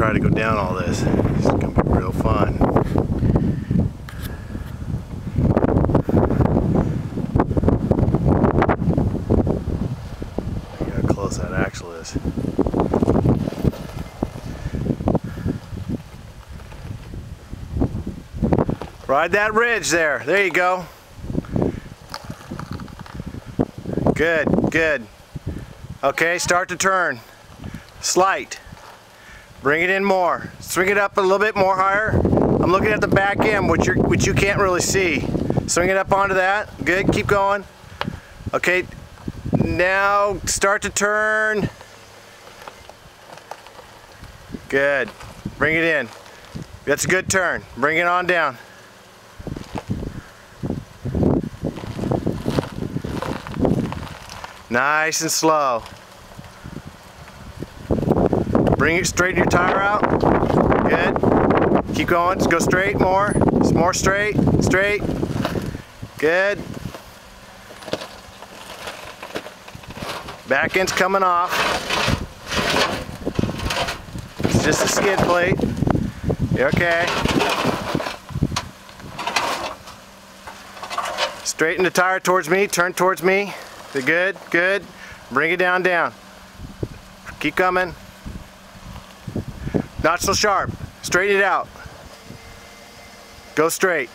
try to go down all this. It's gonna be real fun. Look how close that axle is. Ride that ridge there. There you go. Good, good. Okay, start to turn. Slight. Bring it in more. Swing it up a little bit more higher. I'm looking at the back end, which you can't really see. Swing it up onto that. Good, keep going. Okay, now start to turn. Good. Bring it in. That's a good turn. Bring it on down. Nice and slow. Bring it, straighten your tire out. Good. Keep going, just go straight more. Just more straight, straight. Good. Back end's coming off. It's just a skid plate. You're okay. Straighten the tire towards me, turn towards me. Good, good. Bring it down, down. Keep coming. Not so sharp. Straighten it out. Go straight.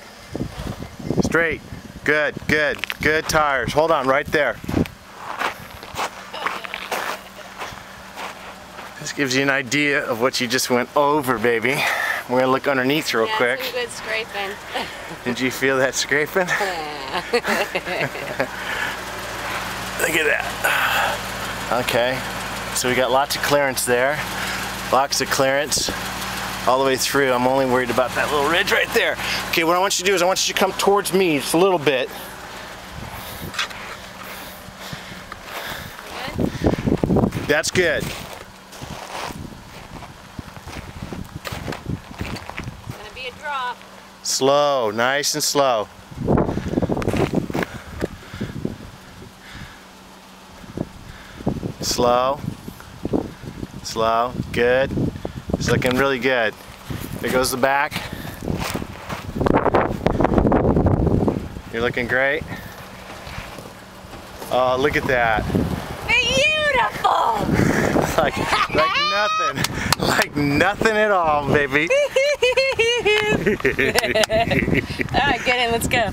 Straight. Good, good, good tires. Hold on, right there. This gives you an idea of what you just went over, baby. We're gonna look underneath real quick. Some good scraping. Did you feel that scraping? Look at that. Okay, so we got lots of clearance there. Lots of clearance all the way through. I'm only worried about that little ridge right there. Okay, what I want you to do is I want you to come towards me just a little bit. Good? That's good. It's gonna be a drop. Slow, nice and slow. Slow, slow, good. It's looking really good. There goes the back. You're looking great. Oh, look at that. Beautiful! like nothing at all, baby. All right, get in, let's go.